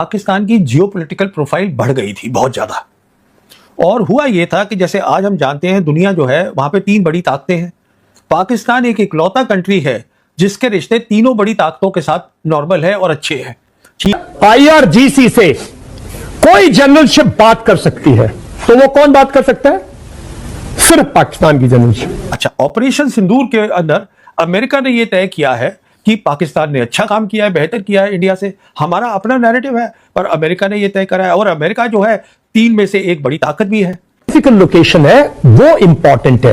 पाकिस्तान की geopolitical profile बढ़ गई थी बहुत ज्यादा। और हुआ ये था कि जैसे आज हम जानते हैं दुनिया जो है वहां पे तीन बड़ी ताकतें हैं। पाकिस्तान एक इकलौता कंट्री है जिसके रिश्ते तीनों बड़ी ताकतों के साथ नॉर्मल है और अच्छे हैं। IRGC से कोई जनरलशिप बात कर सकती है तो वो कौन बात कर सकता है? सिर्फ पाकिस्तान की जनरलशिप। अच्छा, ऑपरेशन सिंदूर के अंदर अमेरिका ने यह तय किया है कि पाकिस्तान ने अच्छा काम किया है, बेहतर किया है इंडिया से। हमारा अपना नैरेटिव है पर अमेरिका ने यह तय करा है और अमेरिका जो है तीन में से एक बड़ी ताकत भी है। फिजिकल लोकेशन है वो इंपॉर्टेंट है।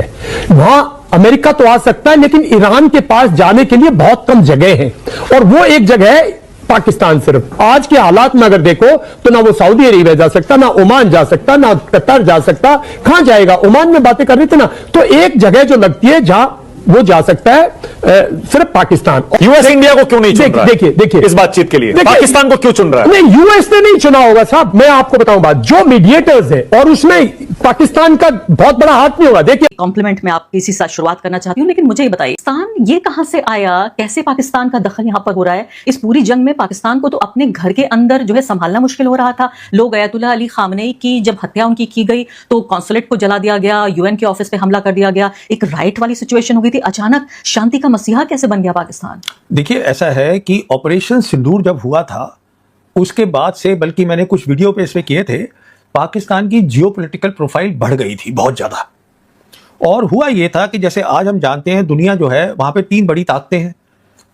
वहां अमेरिका तो आ सकता है लेकिन ईरान के पास जाने के लिए बहुत कम जगह है और वो एक जगह है पाकिस्तान। सिर्फ आज के हालात में अगर देखो तो ना वो सऊदी अरेबिया जा सकता, ना ओमान जा सकता, ना कतर जा सकता। कहां जाएगा? ओमान में बातें कर रहे थे ना। तो एक जगह जो लगती है जहां वो जा सकता है सिर्फ पाकिस्तान। यूएस इंडिया को क्यों नहीं चुन रहा है? देखिए इस बातचीत के लिए पाकिस्तान को क्यों चुन रहा है? नहीं, यूएस ने नहीं चुना होगा साहब। मैं आपको बताऊं बात, जो मीडिएटर्स है और उसमें पाकिस्तान का बहुत बड़ा हाथ नहीं होगा। देखिए, कॉम्प्लीमेंट में आप किसी साथ शुरुआत करना चाहती हूँ, लेकिन मुझे ये बताइए पाकिस्तान ये कहां से आया? कैसे पाकिस्तान का दखल यहाँ पर हो रहा है? इस पूरी जंग में पाकिस्तान को तो अपने घर के अंदर जो है संभालना मुश्किल हो रहा था। लोग अयतुल्लाह अली खामनेई की जब हत्या उनकी की गई तो कॉन्सुलेट को जला दिया गया, यूएन के ऑफिस पे हमला कर दिया गया, एक राइट वाली सिचुएशन हो गई थी। अचानक शांति का मसीहा कैसे बन गया पाकिस्तान? देखिए, ऐसा है कि ऑपरेशन सिंदूर जब हुआ था उसके बाद से, बल्कि मैंने कुछ वीडियो पे इसमें किए थे, पाकिस्तान की जियोपॉलिटिकल प्रोफाइल बढ़ गई थी बहुत ज्यादा। और हुआ ये था कि जैसे आज हम जानते हैं दुनिया जो है वहां पे तीन बड़ी ताकतें हैं।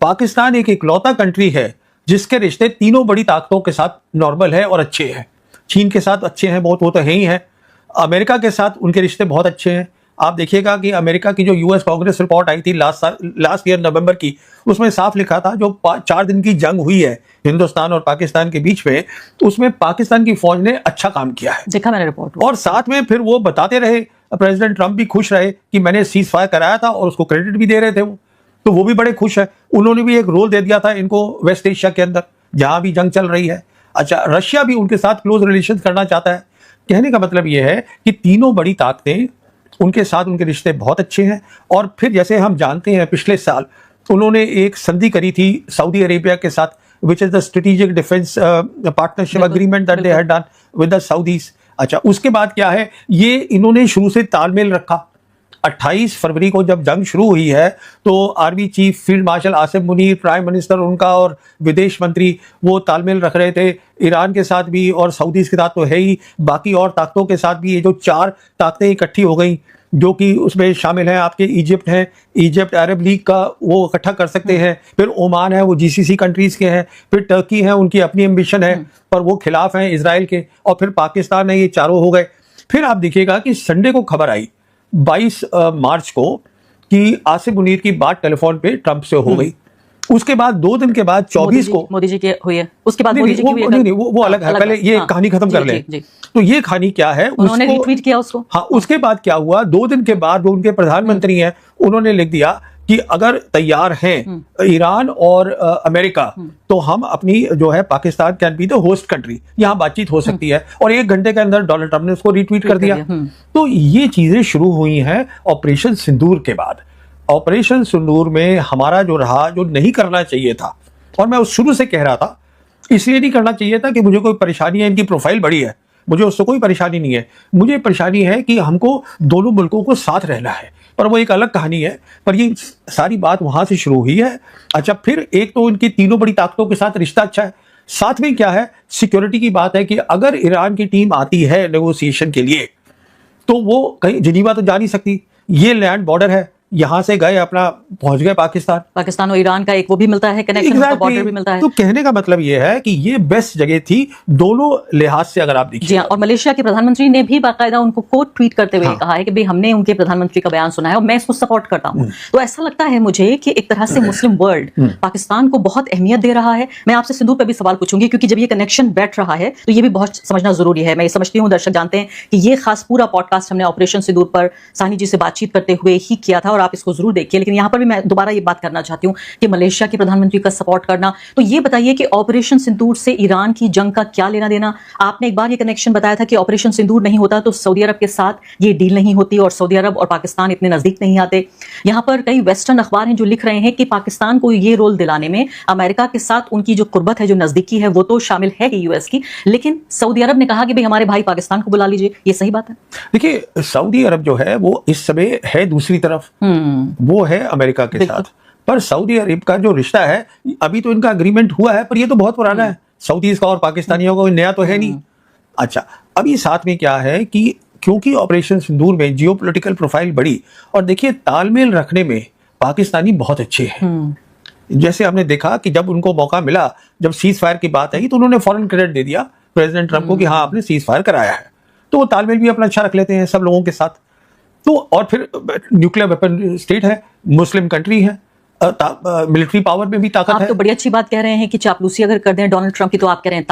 पाकिस्तान एक इकलौता कंट्री है जिसके रिश्ते तीनों बड़ी ताकतों के साथ नॉर्मल है और अच्छे हैं। चीन के साथ अच्छे हैं बहुत, वो तो है ही है। अमेरिका के साथ उनके रिश्ते बहुत अच्छे हैं। आप देखिएगा कि अमेरिका की जो यूएस कांग्रेस रिपोर्ट आई थी लास्ट ईयर नवंबर की, उसमें साफ लिखा था जो 4 दिन की जंग हुई है हिंदुस्तान और पाकिस्तान के बीच में, तो उसमें पाकिस्तान की फौज ने अच्छा काम किया है। देखा मैंने रिपोर्ट। और साथ में फिर वो बताते रहे, प्रेसिडेंट ट्रंप भी खुश रहे कि मैंने सीज फायर कराया था और उसको क्रेडिट भी दे रहे थे वो, तो वो भी बड़े खुश है। उन्होंने भी एक रोल दे दिया था इनको वेस्ट एशिया के अंदर जहां भी जंग चल रही है। अच्छा, रशिया भी उनके साथ क्लोज रिलेशन करना चाहता है। कहने का मतलब यह है कि तीनों बड़ी ताकतें उनके साथ उनके रिश्ते बहुत अच्छे हैं। और फिर जैसे हम जानते हैं पिछले साल उन्होंने एक संधि करी थी सऊदी अरेबिया के साथ, which is the strategic defence partnership agreement that they had done with the साउदीज। अच्छा, उसके बाद क्या है, ये इन्होंने शुरू से तालमेल रखा। 28 फरवरी को जब जंग शुरू हुई है तो army chief field marshal Asif Munir, prime minister उनका और विदेश मंत्री वो तालमेल रख रहे थे ईरान के साथ भी और सऊदीज के साथ तो है ही, बाकी और ताकतों के साथ भी। ये जो 4 ताकतें इकट्ठी हो गई जो कि उसमें शामिल हैं, आपके इजिप्ट हैं, इजिप्ट अरब लीग का वो इकट्ठा कर सकते हैं, फिर ओमान है वो GCC कंट्रीज के हैं, फिर टर्की है उनकी अपनी एम्बिशन है पर वो खिलाफ हैं इजराइल के, और फिर पाकिस्तान है, ये चारों हो गए। फिर आप देखिएगा कि संडे को खबर आई 22 मार्च को कि आसिफ मुनीर की बात टेलीफोन पे ट्रंप से हो गई। उसके बाद 2 दिन के बाद 24 को मोदी जी की हुई है। उसके बाद मोदी जी की हुई है। नहीं, वो अलग है। पहले ये कहानी खत्म कर ले। तो ये कहानी क्या है, उन्होंने रिट्वीट किया उसको। हाँ, उसके बाद क्या हुआ, 2 दिन के बाद जो उनके प्रधानमंत्री हैं उन्होंने लिख दिया कि अगर तैयार हैं ईरान और अमेरिका तो हम अपनी जो है Pakistan can be the host country, यहाँ बातचीत हो सकती है। और 1 घंटे के अंदर डोनाल्ड ट्रंप ने उसको रिट्वीट कर दिया। तो ये चीजें शुरू हुई हैं ऑपरेशन सिंदूर के बाद। ऑपरेशन सिंदूर में हमारा जो रहा, जो नहीं करना चाहिए था, और मैं उस शुरू से कह रहा था, इसलिए नहीं करना चाहिए था कि मुझे कोई परेशानी है, इनकी प्रोफाइल बड़ी है, मुझे उससे कोई परेशानी नहीं है। मुझे परेशानी है कि हमको दोनों मुल्कों को साथ रहना है, पर वो एक अलग कहानी है। पर ये सारी बात वहां से शुरू हुई है। अच्छा, फिर एक तो उनकी तीनों बड़ी ताकतों के साथ रिश्ता अच्छा है, साथ में क्या है, सिक्योरिटी की बात है कि अगर ईरान की टीम आती है नेगोशिएशन के लिए तो वो कहीं जिनीवा तो जा नहीं सकती, ये लैंड बॉर्डर है, यहां से गए अपना पहुंच गए पाकिस्तान और ईरान का एक वो भी मिलता है कनेक्शन, exactly. बॉर्डर भी मिलता है। तो कहने का मतलब ये है कि ये बेस्ट जगह थी दोनों लिहाज से अगर आप देखिए। जी हाँ, और मलेशिया के प्रधानमंत्री ने भी बाकायदा उनको कोट ट्वीट करते हुए कहा है कि भाई हमने उनके प्रधानमंत्री का बयान सुना है और मैं इसको सपोर्ट करता हूँ। तो ऐसा लगता है मुझे कि एक तरह से मुस्लिम वर्ल्ड पाकिस्तान को बहुत अहमियत दे रहा है। मैं आपसे सिंदूर पर भी सवाल पूछूंगी क्योंकि जब ये कनेक्शन बैठ रहा है तो ये भी बहुत समझना जरूरी है। मैं ये समझती हूँ दर्शक जानते हैं कि ये खास पूरा पॉडकास्ट हमने ऑपरेशन सिंदूर पर सानी जी से बातचीत करते हुए ही किया था और आप इसको जरूर देखिए, लेकिन यहाँ पर भी मैं दोबारा ये बात करना चाहती हूँ कि मलेशिया के प्रधानमंत्री का सपोर्ट करना। तो ये बताइए कि ऑपरेशन सिंदूर से ईरान की जंग का क्या लेना देना? आपने एक बार ये कनेक्शन बताया था कि ऑपरेशन सिंदूर नहीं होता तो सऊदी अरब के साथ ये डील नहीं होती और सऊदी अरब और पाकिस्तान इतने नजदीक नहीं आते। यहाँ पर कई वेस्टर्न अखबार हैं जो लिख रहे हैं कि पाकिस्तान को ये रोल दिलाने में अमेरिका के साथ उनकी जो कुर्बत है, जो नजदीकी है, वो तो शामिल है ही यूएस की, लेकिन सऊदी अरब ने कहा कि भाई हमारे भाई पाकिस्तान को बुला लीजिए। ये सही बात है? देखिए, सऊदी अरब जो है वो इस समय है दूसरी तरफ, वो है अमेरिका के साथ। पर सऊदी अरब का जो रिश्ता है, अभी तो इनका एग्रीमेंट हुआ है, पर ये तो बहुत पुराना है। सऊदीज का और पाकिस्तानियों का कोई नया तो है नहीं। अच्छा, अभी साथ में क्या है कि क्योंकि ऑपरेशन सिंदूर में जियोपॉलिटिकल प्रोफाइल बढ़ी, और देखिए तालमेल रखने में पाकिस्तानी बहुत अच्छे हैं। जैसे हमने देखा कि जब उनको मौका मिला, जब सीज फायर की बात आई, तो उन्होंने फौरन क्रेडिट दे दिया प्रेसिडेंट ट्रंप को कि हाँ आपने सीज फायर कराया है। तो वो तालमेल भी अपना अच्छा रख लेते हैं सब लोगों के साथ। तो और फिर न्यूक्लियर वेपन स्टेट है, मुस्लिम कंट्री है, मिलिट्री पावर में भी ताकत आप है। तो बड़ी अच्छी बात कह रहे हैं कि चापलूसी अगर कर दें डोनाल्ड ट्रंप की, तो आप कह रहे हैं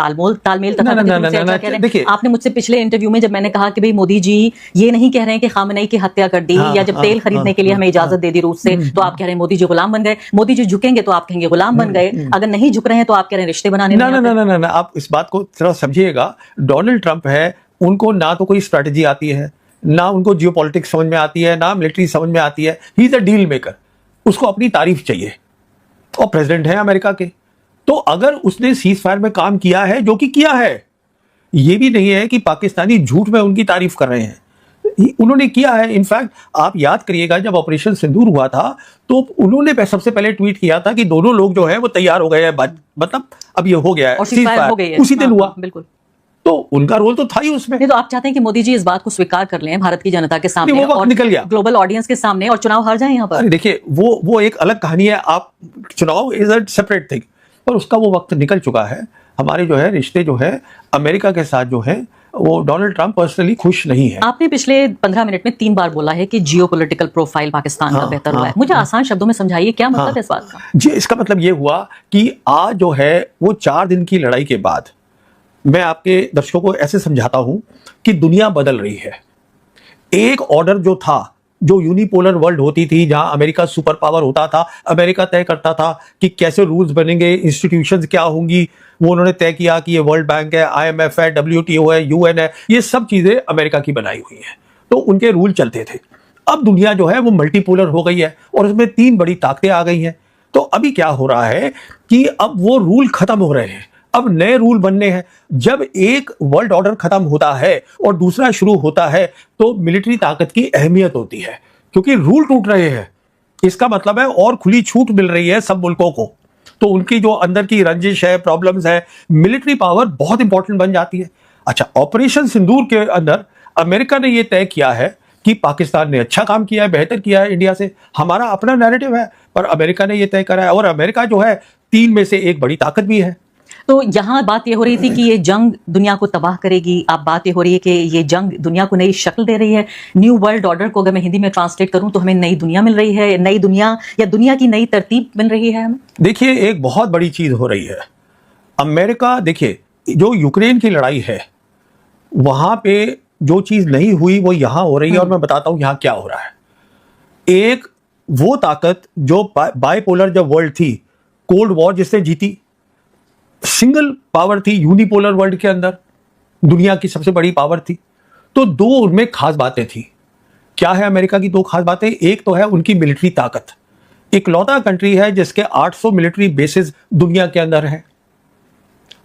तालमेल तथा देखिए, आपने मुझसे पिछले इंटरव्यू में जब मैंने कहा कि भाई मोदी जी ये नहीं कह रहे हैं कि खामनेई की हत्या कर दी, या जब तेल खरीदने के लिए हमें इजाजत दे दी रूस से, तो आप कह रहे हैं मोदी जी गुलाम बन गए। मोदी जी झुकेंगे तो आप कहेंगे गुलाम बन गए, अगर नहीं झुक रहे हैं तो आप कह रहे हैं रिश्ते बनाने ना, आप इस बात को थोड़ा समझिएगा। डोनाल्ड ट्रंप है, उनको ना तो कोई स्ट्रेटेजी आती है, ना उनको जियोपॉलिटिक्स समझ में आती है, ना मिलिट्री समझ में आती है। He is a deal maker, उसको अपनी तारीफ चाहिए, और प्रेसिडेंट है अमेरिका के। तो अगर उसने सीज फायर में काम किया है, जो कि किया है, ये भी नहीं है कि पाकिस्तानी झूठ में उनकी तारीफ कर रहे हैं, उन्होंने किया है। इनफैक्ट आप याद करिएगा, जब ऑपरेशन सिंदूर हुआ था तो उन्होंने सबसे पहले ट्वीट किया था कि दोनों लोग जो है वो तैयार हो गए हैं, मतलब अब ये हो गया है, सीज फायर उसी दिन हुआ। बिल्कुल, तो उनका रोल तो था ही उसमें। नहीं तो आप चाहते हैं कि मोदी जी इस बात को स्वीकार कर लें भारत की जनता के सामने, वो वक्त और निकल गया, ग्लोबल ऑडियंस के सामने, और चुनाव हार जाए यहाँ पर? अरे देखिए, वो एक अलग कहानी है। आप चुनाव इज अ सेपरेट थिंग, पर उसका वो वक्त निकल चुका है। हमारे जो है रिश्ते जो है अमेरिका के साथ जो है, वो डोनाल्ड ट्रंप पर्सनली खुश नहीं है। आपने पिछले 15 मिनट में 3 बार बोला है कि जियोपॉलिटिकल प्रोफाइल पाकिस्तान का बेहतर हुआ है। मुझे आसान शब्दों में समझाइए, क्या मतलब है इस बात का? जी, इसका मतलब ये हुआ कि आज जो है वो 4 दिन की लड़ाई के बाद, मैं आपके दर्शकों को ऐसे समझाता हूं कि दुनिया बदल रही है। एक ऑर्डर जो था, जो यूनिपोलर वर्ल्ड होती थी, जहां अमेरिका सुपर पावर होता था, अमेरिका तय करता था कि कैसे रूल्स बनेंगे, इंस्टीट्यूशंस क्या होंगी, वो उन्होंने तय किया कि ये वर्ल्ड बैंक है, IMF है, WTO है, UN है, ये सब चीजें अमेरिका की बनाई हुई हैं, तो उनके रूल चलते थे। अब दुनिया जो है वो मल्टीपोलर हो गई है, और उसमें 3 बड़ी ताकतें आ गई हैं। तो अभी क्या हो रहा है कि अब वो रूल खत्म हो रहे हैं, अब नए रूल बनने हैं। जब एक वर्ल्ड ऑर्डर खत्म होता है और दूसरा शुरू होता है, तो मिलिट्री ताकत की अहमियत होती है, क्योंकि रूल टूट रहे हैं। इसका मतलब है और खुली छूट मिल रही है सब मुल्कों को, तो उनकी जो अंदर की रंजिश है, प्रॉब्लम्स है, मिलिट्री पावर बहुत इंपॉर्टेंट बन जाती है। अच्छा, ऑपरेशन सिंदूर के अंदर अमेरिका ने यह तय किया है कि पाकिस्तान ने अच्छा काम किया है, बेहतर किया है इंडिया से। हमारा अपना नैरेटिव है, पर अमेरिका ने यह तय करा है, और अमेरिका जो है 3 में से एक बड़ी ताकत भी है। तो यहाँ बात ये हो रही थी कि ये जंग दुनिया को तबाह करेगी, अब बात ये हो रही है कि ये जंग दुनिया को नई शक्ल दे रही है। न्यू वर्ल्ड ऑर्डर को अगर मैं हिंदी में ट्रांसलेट करूं तो हमें नई दुनिया मिल रही है, नई दुनिया या दुनिया की नई तरतीब मिल रही है हमें। देखिए, एक बहुत बड़ी चीज हो रही है। अमेरिका, देखिए, जो यूक्रेन की लड़ाई है, वहां पे जो चीज नहीं हुई वो यहां हो रही है, और मैं बताता हूं यहां क्या हो रहा है। एक वो ताकत जो बाइपोलर जब वर्ल्ड थी, कोल्ड वॉर जिसने जीती, सिंगल पावर थी यूनिपोलर वर्ल्ड के अंदर, दुनिया की सबसे बड़ी पावर थी, तो 2 उनमें खास बातें थी। क्या है अमेरिका की 2 खास बातें? एक तो है उनकी मिलिट्री ताकत, इकलौता कंट्री है जिसके 800 मिलिट्री बेसिस दुनिया के अंदर है।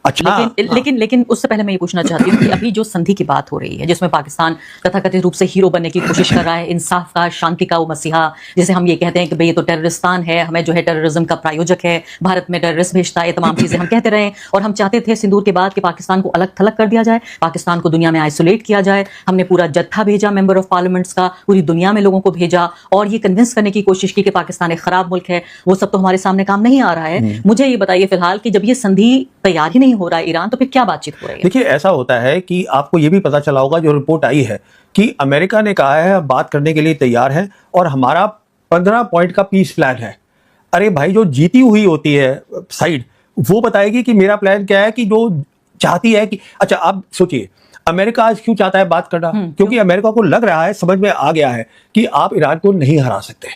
अच्छा, लेकिन उससे पहले मैं ये पूछना चाहती हूँ कि अभी जो संधि की बात हो रही है, जिसमें पाकिस्तान तथाकथित रूप से हीरो बनने की कोशिश कर रहा है, इंसाफ का, शांति का वो मसीहा, जैसे हम ये कहते हैं कि भाई ये तो टेररिस्तान है, हमें जो है टेररिज्म का प्रायोजक है, भारत में टेररिस्ट भेजता है, तमाम चीजें हम कहते रहे, और हम चाहते थे सिंदूर के बाद कि पाकिस्तान को अलग थलग कर दिया जाए, पाकिस्तान को दुनिया में आइसोलेट किया जाए। हमने पूरा जत्था भेजा मेंबर ऑफ पार्लियामेंट्स का, पूरी दुनिया में लोगों को भेजा, और ये कन्विंस करने की कोशिश की कि पाकिस्तान एक खराब मुल्क है। वो सब तो हमारे सामने काम नहीं आ रहा है। मुझे ये बताइए फिलहाल कि जब ये संधि तैयार ही नहीं हो रहा है ईरान, तो फिर क्या बातचीत हो रही है? देखिए, ऐसा होता है कि आपको ये भी पता चला होगा, जो रिपोर्ट आई है कि अमेरिका ने कहा है बात करने के लिए तैयार है, और हमारा 15 पॉइंट का पीस प्लान है। अरे भाई, जो जीती हुई होती है साइड, वो बताएगी कि मेरा प्लान क्या है, कि जो चाहती है कि, अच्छा आप सोचिए, अमेरिका आज क्यों चाहता है बात करना? क्योंकि अमेरिका को लग रहा है, समझ में आ गया है कि आप ईरान को नहीं हरा सकते।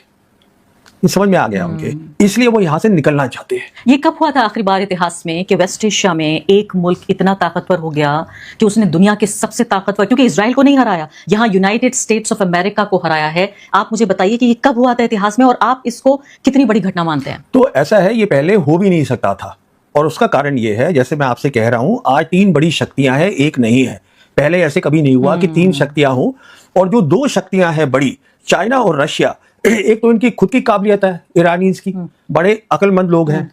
ये समझ में आ गया उनके, इसलिए वो यहाँ से निकलना चाहते हैं। ये कब हुआ था आखिरी बार इतिहास में कि वेस्ट एशिया में एक मुल्क इतना ताकतवर हो गया कि उसने दुनिया के सबसे ताकतवर, क्योंकि इजराइल को नहीं हराया, यहाँ यूनाइटेड स्टेट्स ऑफ अमेरिका को हराया है। आप मुझे बताइए कि ये कब हुआ था इतिहास में और आप इसको कितनी बड़ी घटना मानते हैं? तो ऐसा है, ये पहले हो भी नहीं सकता था, और उसका कारण ये है, जैसे मैं आपसे कह रहा हूं, आज 3 बड़ी शक्तियां हैं, एक नहीं है। पहले ऐसे कभी नहीं हुआ कि 3 शक्तियां हों, और जो 2 शक्तियां हैं बड़ी, चाइना और रशिया, एक तो इनकी खुद की काबिलियत है, ईरानीज की, बड़े अक्लमंद लोग हैं,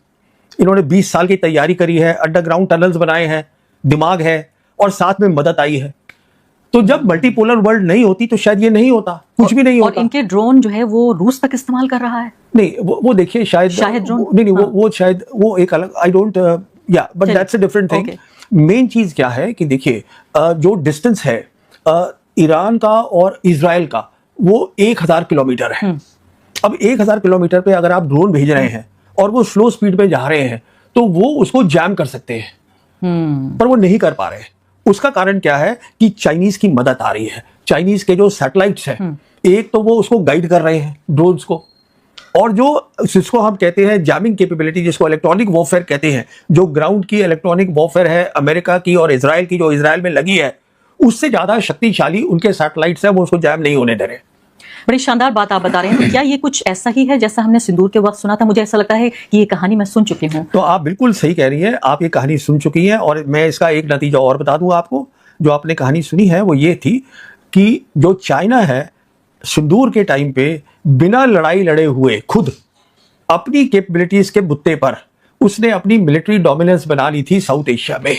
इन्होंने 20 साल की तैयारी करी है, अंडरग्राउंड टनल्स बनाए हैं, दिमाग है, और साथ में मदद आई है। तो जब मल्टीपोलर वर्ल्ड नहीं होती तो शायद ये नहीं होता, कुछ भी नहीं और होता। इनके ड्रोन जो है वो रूस तक इस्तेमाल कर रहा है। नहीं, वो देखिए, शायद ड्रोन, नहीं, वो शायद वो एक अलग, आई डोंट, या but that's a different thing. Main चीज क्या है कि देखिए, जो डिस्टेंस है ईरान का और इजराइल का, वो 1000 किलोमीटर है। अब 1000 किलोमीटर पे अगर आप ड्रोन भेज रहे हैं और वो स्लो स्पीड पे जा रहे हैं, तो वो उसको जैम कर सकते हैं, पर वो नहीं कर पा रहे हैं। उसका कारण क्या है कि चाइनीज की मदद आ रही है। चाइनीज के जो सैटेलाइट्स हैं, एक तो वो उसको गाइड कर रहे हैं, ड्रोन्स को, और जो जिसको हम कहते हैं जैमिंग कैपेबिलिटी, जिसको इलेक्ट्रॉनिक वॉरफेयर कहते हैं, जो ग्राउंड की इलेक्ट्रॉनिक वॉरफेयर है अमेरिका की और इजराइल की, जो इजराइल में लगी है, उससे ज्यादा शक्तिशाली उनके सैटेलाइट्स हैं, वो उसको जैम नहीं होने दे रहे। बड़ी शानदार बात आप बता रहे हैं। तो क्या ये कुछ ऐसा ही है जैसा हमने सिंदूर के वक्त सुना था? मुझे ऐसा लगता है कि ये कहानी मैं सुन चुकी हूँ। तो आप बिल्कुल सही कह रही हैं, आप ये कहानी सुन चुकी हैं, और मैं इसका एक नतीजा और बता दूं आपको। जो आपने कहानी सुनी है वो ये थी कि जो चाइना है, सिंदूर के टाइम पे बिना लड़ाई लड़े हुए खुद अपनी कैपेबिलिटीज के बुत्ते पर उसने अपनी मिलिट्री डोमिनेंस बना ली थी साउथ एशिया में।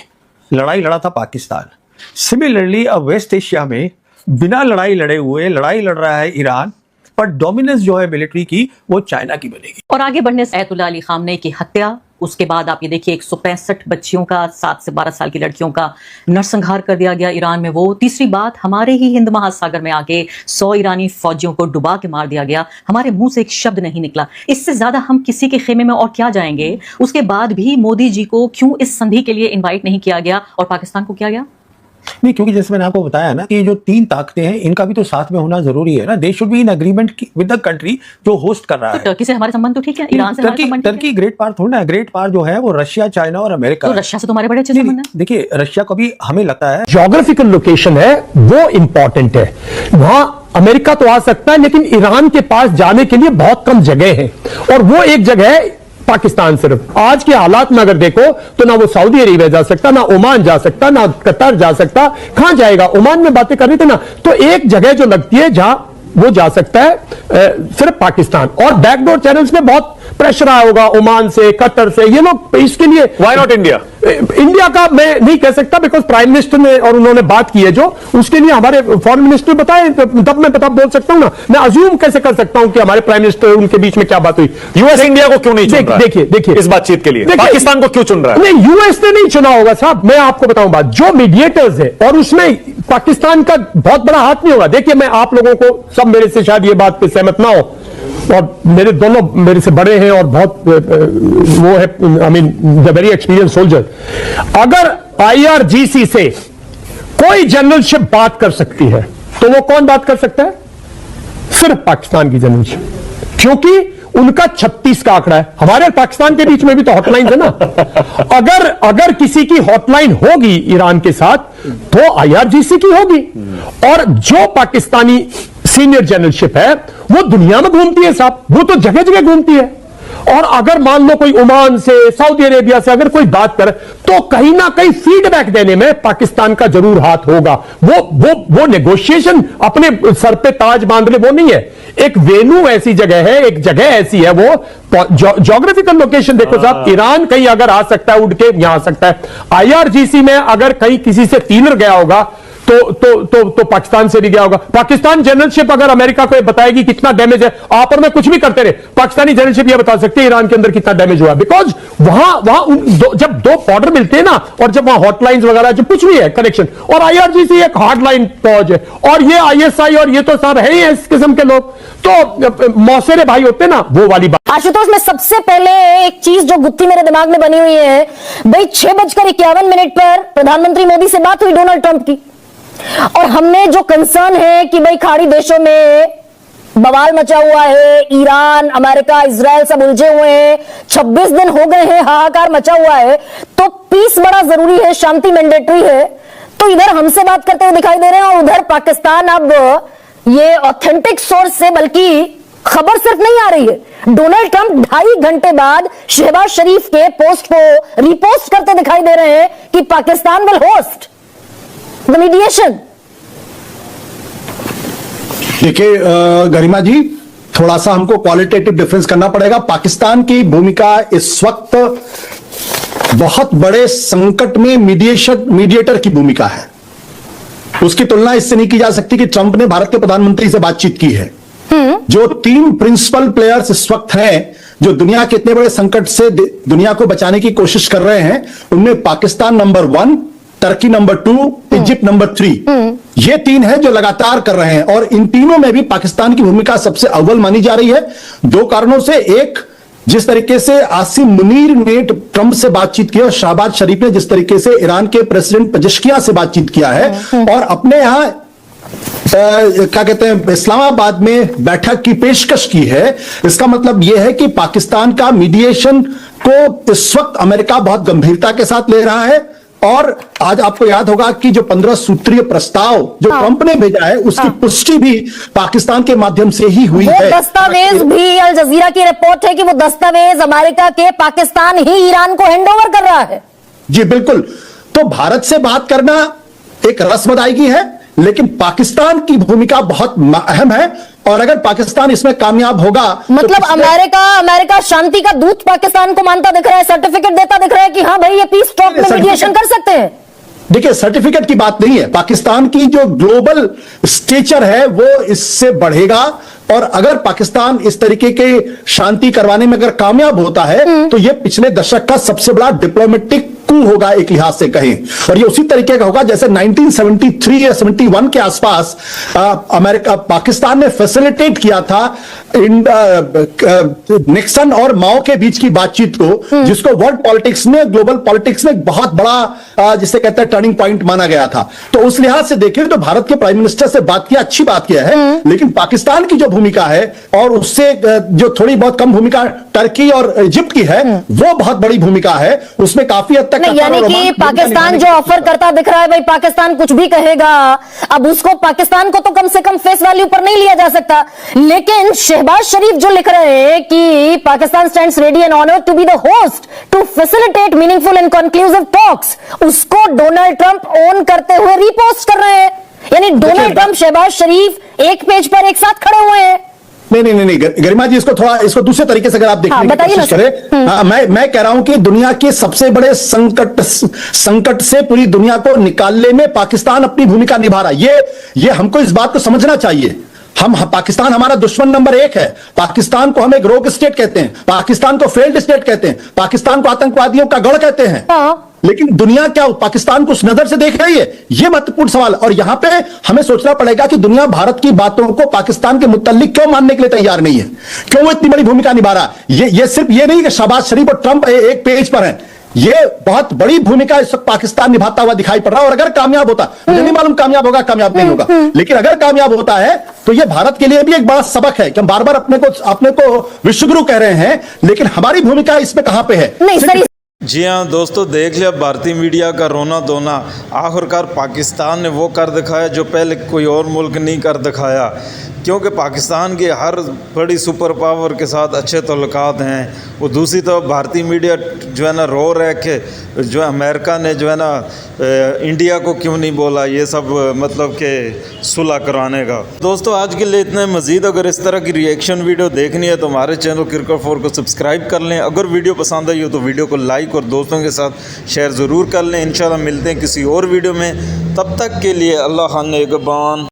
लड़ाई लड़ा था पाकिस्तान। सिमिलरली अब वेस्ट एशिया में बिना लड़ाई लड़े हुए लड़ाई लड़ रहा है ईरान, पर डोमिनेंस जो है मिलिट्री की वो चाइना की बनेगी। और आगे बढ़ने से आयतुल्लाह अली खामनेई की हत्या, उसके बाद आप ये देखिए 165 बच्चियों का, 7 से 12 साल की लड़कियों का नरसंहार कर दिया गया ईरान में। वो तीसरी बात, हमारे ही हिंद महासागर में आके 100 ईरानी फौजियों को डुबा के मार दिया गया। हमारे मुंह से एक शब्द नहीं निकला। इससे ज्यादा हम किसी के खेमे में और क्या जाएंगे? उसके बाद भी मोदी जी को क्यों इस संधि के लिए इन्वाइट नहीं किया गया और पाकिस्तान को किया गया? नहीं, क्योंकि जैसे मैंने आपको बताया ना कि ये जो 3 ताकतें हैं, इनका भी तो साथ में होना जरूरी है ना। They should be in agreement with the country जो होस्ट कर रहा तो है। टर्की से हमारे संबंध तो ठीक है, ईरान से हमारे संबंध ठीक है। टर्की ग्रेट पार थोड़ा ना, ग्रेट पार जो है वो रशिया, चाइना और अमेरिका। तो रशिया से तुम्हारे बड़े अच्छे संबंध हैं। देखिए, रशिया को भी हमें लगता है ज्योग्राफिकल लोकेशन है वो इंपॉर्टेंट है। वहां अमेरिका तो आ सकता है, लेकिन ईरान के पास जाने के लिए बहुत कम जगह है, और वो एक जगह है पाकिस्तान। सिर्फ आज के हालात में अगर देखो तो ना वो सऊदी अरेबिया जा सकता, ना ओमान जा सकता, ना कतर जा सकता। कहां जाएगा? ओमान में बातें कर रहे थे ना, तो एक जगह जो लगती है जहां वो जा सकता है सिर्फ पाकिस्तान। और बैकडोर चैनल्स में बहुत प्रेशर आया होगा ओमान से, कतर से, ये लोग इसके लिए। Why not India? इंडिया का मैं नहीं कह सकता, बिकॉज प्राइम मिनिस्टर ने और उन्होंने बात की है जो, उसके लिए हमारे फॉरेन मिनिस्टर बताए, तब मैं बोल सकता हूं ना। मैं अज्यूम कैसे कर सकता हूं कि हमारे प्राइम मिनिस्टर उनके बीच में क्या बात हुई? यूएस इंडिया को क्यों नहीं चुन रहा है? देखिए इस बातचीत के लिए पाकिस्तान को क्यों चुन रहा है? नहीं, यूएस ने नहीं चुना होगा साहब। मैं आपको बताऊं बात, जो मीडिएटर्स है, और उसमें पाकिस्तान का बहुत बड़ा हाथ नहीं होगा। देखिए, मैं आप लोगों को, सब मेरे से शायद ये बात पे सहमत ना हो, और मेरे दोनों मेरे से बड़े हैं और बहुत वो है, I mean the very experience soldier. अगर आईआरजीसी से कोई जनरलशिप बात कर सकती है तो वो कौन बात कर सकता है? सिर्फ पाकिस्तान की जनरलशिप, क्योंकि उनका 36 का आंकड़ा है। हमारे और पाकिस्तान के बीच में भी तो हॉटलाइन है ना। अगर किसी की हॉटलाइन होगी ईरान के साथ तो आईआरजीसी की होगी, और जो पाकिस्तानी सीनियर जनरलशिप है वो दुनिया में घूमती है साहब, वो तो जगह जगह घूमती है। और अगर मान लो कोई ओमान से, सऊदी अरेबिया से अगर कोई बात करे तो कहीं ना कहीं फीडबैक देने में पाकिस्तान का जरूर हाथ होगा। वो नेगोशिएशन अपने सर पे ताज बांध ले, वो नहीं है। एक वेन्यू ऐसी जगह है, एक जगह ऐसी है, वो ज्योग्राफिकल लोकेशन देखो साहब। ईरान कहीं अगर आ सकता है, उड़ के यहां आ सकता है। आईआरजीसी में अगर कहीं किसी से तीनर गया होगा तो पाकिस्तान से भी गया होगा। पाकिस्तान जनरलशिप अगर अमेरिका को बताएगी कितना डैमेज है, आप और मैं कुछ भी करते रहे, पाकिस्तानी जनरलशिप यह बता सकते हैं ईरान के अंदर कितना डैमेज हुआ। बिकॉज वहां जब 2 बॉर्डर मिलते हैं ना, और जब वहां हॉटलाइंस वगैरह जो कुछ भी है कनेक्शन, और आईआरजीसी एक हार्डलाइन फौज है, और ये आईएसआई और ये तो सब है ही इस किस्म के लोग, तो मौसेरे भाई होते ना, वो वाली बात। आशुतोष, में सबसे पहले एक चीज जो गुत्थी मेरे दिमाग में बनी हुई है भाई, 6:51 पर प्रधानमंत्री मोदी से बात हुई डोनाल्ड ट्रंप की, और हमने जो कंसर्न है कि भाई खाड़ी देशों में बवाल मचा हुआ है, ईरान, अमेरिका, इजराइल सब उलझे हुए हैं, 26 दिन हो गए हैं, हाहाकार मचा हुआ है, तो पीस बड़ा जरूरी है, शांति मैंडेटरी है। तो इधर हमसे बात करते हुए दिखाई दे रहे हैं और उधर पाकिस्तान अब ये ऑथेंटिक सोर्स से, बल्कि खबर सिर्फ नहीं आ रही है, डोनाल्ड ट्रंप 2.5 घंटे बाद शहबाज शरीफ के पोस्ट को रिपोस्ट करते दिखाई दे रहे हैं कि Pakistan will host the mediation. देखिए गरिमा जी, थोड़ा सा हमको क्वालिटेटिव डिफरेंस करना पड़ेगा। पाकिस्तान की भूमिका इस वक्त बहुत बड़े संकट में मीडिएटर की भूमिका है। उसकी तुलना इससे नहीं की जा सकती कि ट्रंप ने भारत के प्रधानमंत्री से बातचीत की है। जो 3 प्रिंसिपल प्लेयर्स इस वक्त हैं जो दुनिया के इतने बड़े संकट से दुनिया को बचाने की कोशिश कर रहे हैं, उनमें Pakistan number 1, Turkey number 2, Egypt number 3, ये 3 हैं जो लगातार कर रहे हैं। और इन तीनों में भी पाकिस्तान की भूमिका सबसे अव्वल मानी जा रही है 2 कारणों से। एक, जिस तरीके से आसिम मुनीर ने ट्रंप से बातचीत की और शहबाज शरीफ ने जिस तरीके से ईरान के प्रेसिडेंट पेजेश्कियां से बातचीत किया है और अपने यहां क्या कहते हैं इस्लामाबाद में बैठक की पेशकश की है, इसका मतलब यह है कि पाकिस्तान का मीडिएशन को इस वक्त अमेरिका बहुत गंभीरता के साथ ले रहा है। और आज आपको याद होगा कि जो 15 सूत्रीय प्रस्ताव जो ट्रंप ने भेजा है, उसकी पुष्टि भी पाकिस्तान के माध्यम से ही हुई है। दस्तावेज भी, अल जजीरा की रिपोर्ट है कि वो दस्तावेज अमेरिका के पाकिस्तान ही ईरान को हैंडओवर कर रहा है। जी बिल्कुल। तो भारत से बात करना एक रस्म अदायगी है, लेकिन पाकिस्तान की भूमिका बहुत अहम है। और अगर पाकिस्तान इसमें कामयाब होगा, मतलब तो अमेरिका शांति का दूत पाकिस्तान को मानता दिख रहा है, सर्टिफिकेट देता दिख रहा है कि हाँ भाई ये पीस टॉक में मीडिएशन कर सकते हैं। देखिए, सर्टिफिकेट की बात नहीं है, पाकिस्तान की जो ग्लोबल स्टेचर है वो इससे बढ़ेगा। और अगर पाकिस्तान इस तरीके के शांति करवाने में अगर कामयाब होता है तो ये पिछले दशक का सबसे बड़ा डिप्लोमेटिक कू होगा एक लिहाज से कहें। और ये उसी तरीके का होगा जैसे 1973 या 71 के आसपास अमेरिका पाकिस्तान ने फैसिलिटेट किया था निक्सन और माओ के बीच की बातचीत को, जिसको वर्ल्ड पॉलिटिक्स में, ग्लोबल पॉलिटिक्स में बहुत बड़ा जिसे कहते हैं टर्निंग पॉइंट माना गया था। तो उस लिहाज से देखें तो भारत के प्राइम मिनिस्टर से बात किया, अच्छी बात किया है, लेकिन पाकिस्तान की जो भूमिका है और उससे जो थोड़ी बहुत कम भूमिका टर्की और इजिप्ट की है, वो बहुत बड़ी भूमिका है। उसमें काफी हद तक यानी कि पाकिस्तान जो ऑफर करता दिख रहा है, भाई पाकिस्तान कुछ भी कहेगा, अब उसको पाकिस्तान को तो कम से कम फेस वैल्यू पर नहीं लिया जा सकता। लेकिन शहबाज शरीफ जो लिख रहे हैं कि Pakistan stands ready and honoured to be the host to facilitate meaningful and conclusive talks, उसको डोनाल्ड ट्रंप ओन करते हुए रीपोस्ट कर रहे हैं। यानी डोनाल्ड ट्रंप, शहबाज शरीफ एक पेज पर एक साथ खड़े हुए हैं। नहीं गरिमा जी, इसको दूसरे तरीके से अगर आप देखने की कोशिश करें, मैं कह रहा हूं कि दुनिया के सबसे बड़े संकट से पूरी दुनिया को निकालने में पाकिस्तान अपनी भूमिका निभा रहा है। ये हमको इस बात को समझना चाहिए। पाकिस्तान हमारा दुश्मन नंबर 1 है। पाकिस्तान को हम एक रोग स्टेट कहते हैं, पाकिस्तान को फेल्ड स्टेट कहते हैं, पाकिस्तान को आतंकवादियों का गढ़ कहते हैं। लेकिन दुनिया क्या पाकिस्तान को उस नजर से देख रही है? यह महत्वपूर्ण सवाल। और यहां पे हमें सोचना पड़ेगा कि दुनिया भारत की बातों को पाकिस्तान के मुताल्लिक क्यों मानने के लिए तैयार नहीं है, क्यों वो इतनी बड़ी भूमिका निभा रहा है। ये सिर्फ ये नहीं कि शहबाज शरीफ और ट्रंप एक पेज पर है, ये बहुत बड़ी भूमिका इस वक्त पाकिस्तान निभाता हुआ दिखाई पड़ रहा है। और अगर कामयाब होता, मुझे नहीं मालूम कामयाब होगा कामयाब नहीं होगा, लेकिन अगर कामयाब होता है तो यह भारत के लिए भी एक बड़ा सबक है कि हम बार बार अपने को विश्वगुरु कह रहे हैं, लेकिन हमारी भूमिका इसमें कहां पे है? जी हाँ दोस्तों, देख लिया भारतीय मीडिया का रोना धोना। आखिरकार पाकिस्तान ने वो कर दिखाया जो पहले कोई और मुल्क नहीं कर दिखाया, क्योंकि पाकिस्तान के हर बड़ी सुपर पावर के साथ अच्छे तल्लुकात हैं। वो दूसरी तरफ भारतीय मीडिया जो है ना रो रहे कि जो अमेरिका ने जो है ना इंडिया को क्यों नहीं बोला ये सब मतलब कि सुलह करवाने का। दोस्तों आज के लिए इतने, मज़ीद अगर इस तरह की रिएक्शन वीडियो देखनी है तो हमारे चैनल क्रिकेट 4 को सब्सक्राइब कर लें। अगर वीडियो पसंद आई हो तो वीडियो को लाइक और दोस्तों के साथ शेयर ज़रूर कर लें। इंशाल्लाह मिलते हैं किसी और वीडियो में, तब तक के लिए अल्लाह निगहबान।